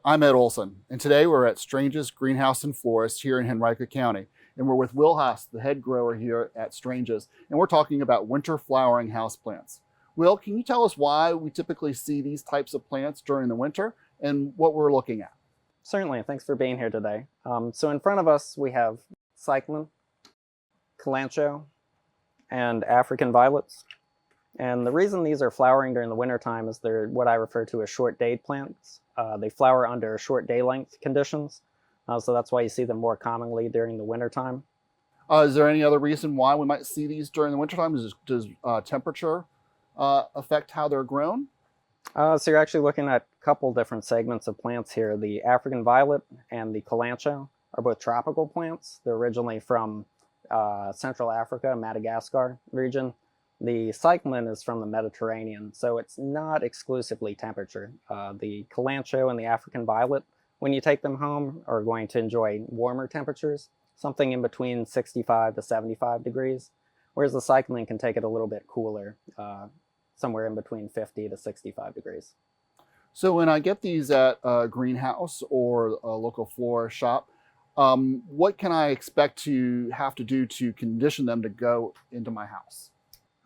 I'm Ed Olsen, and today we're at Strange's Greenhouse and Florist here in Henrico County, and we're with Will Haas, the head grower here at Strange's, and we're talking about winter flowering houseplants. Will, can you tell us why we typically see these types of plants during the winter and what we're looking at? Certainly, thanks for being here today. So in front of us we have cyclamen, kalanchoe, and African violets. And the reason these are flowering during the wintertime is they're what I refer to as short day plants. They flower under short day length conditions, so that's why you see them more commonly during the wintertime. Is there any other reason why we might see these during the wintertime? Does temperature affect how they're grown? So you're actually looking at a couple different segments of plants here. The African violet and the kalanchoe are both tropical plants. They're originally from Central Africa, Madagascar region. The cyclamen is from the Mediterranean, so it's not exclusively temperature. The kalanchoe and the African violet, when you take them home, are going to enjoy warmer temperatures, something in between 65 to 75 degrees, whereas the cyclamen can take it a little bit cooler, somewhere in between 50 to 65 degrees. So when I get these at a greenhouse or a local florist shop, what can I expect to have to do to condition them to go into my house?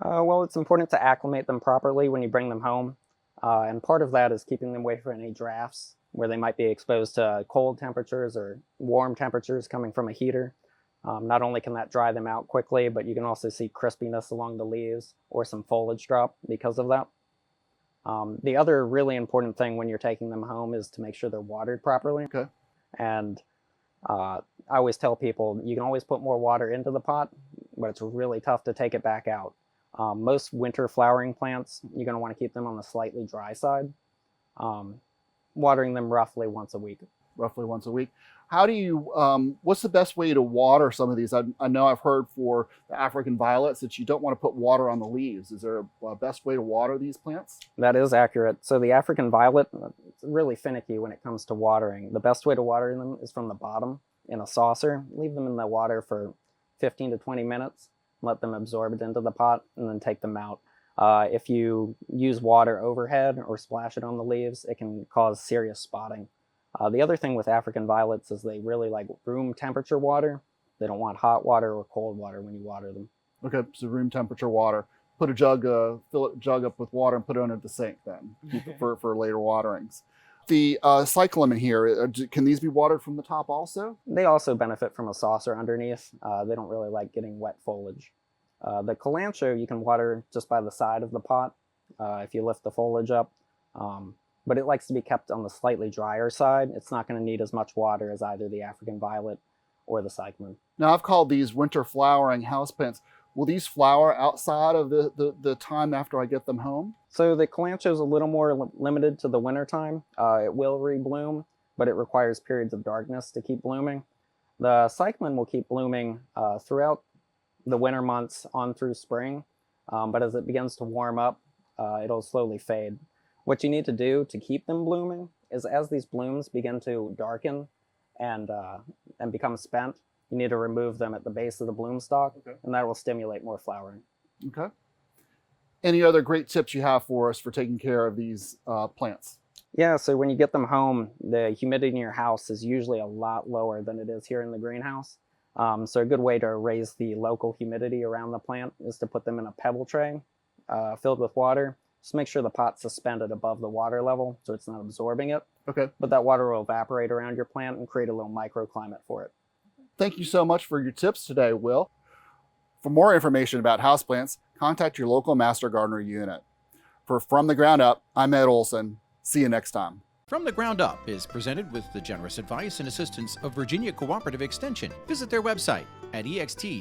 Well, it's important to acclimate them properly when you bring them home, and part of that is keeping them away from any drafts where they might be exposed to cold temperatures or warm temperatures coming from a heater. Not only can that dry them out quickly, but you can also see crispiness along the leaves or some foliage drop because of that. The other really important thing when you're taking them home is to make sure they're watered properly. Okay. And I always tell people you can always put more water into the pot, but it's really tough to take it back out. Most winter flowering plants, you're going to want to keep them on the slightly dry side, watering them roughly once a week. Roughly once a week. How do you, what's the best way to water some of these? I know I've heard for the African violets that you don't want to put water on the leaves. Is there a best way to water these plants? That is accurate. So the African violet, it's really finicky when it comes to watering. The best way to water them is from the bottom in a saucer. Leave them in the water for 15 to 20 minutes. Let them absorb it into the pot, and then take them out. If you use water overhead or splash it on the leaves, it can cause serious spotting. The other thing with African violets is they really like room temperature water. They don't want hot water or cold water when you water them. Okay, so room temperature water. Put a jug, fill a jug up with water and put it under the sink then. Keep it for later waterings. The cyclamen here, can these be watered from the top also? They also benefit from a saucer underneath. They don't really like getting wet foliage. The kalanchoe you can water just by the side of the pot if you lift the foliage up, but it likes to be kept on the slightly drier side. It's not going to need as much water as either the African violet or the cyclamen. Now I've called these winter flowering houseplants. Will these flower outside of the time after I get them home? So the kalanchoe is a little more limited to the winter time. It will rebloom, but it requires periods of darkness to keep blooming. The cyclamen will keep blooming throughout the winter months on through spring, but as it begins to warm up, it'll slowly fade. What you need to do to keep them blooming is as these blooms begin to darken and become spent, you need to remove them at the base of the bloom stalk, okay, and that will stimulate more flowering. Okay. Any other great tips you have for us for taking care of these plants? Yeah, so when you get them home, the humidity in your house is usually a lot lower than it is here in the greenhouse. So a good way to raise the local humidity around the plant is to put them in a pebble tray filled with water. Just make sure the pot's suspended above the water level so it's not absorbing it. Okay. But that water will evaporate around your plant and create a little microclimate for it. Thank you so much for your tips today, Will. For more information about houseplants, contact your local Master Gardener unit. For From the Ground Up, I'm Ed Olsen. See you next time. From the Ground Up is presented with the generous advice and assistance of Virginia Cooperative Extension. Visit their website at ext.vt.edu.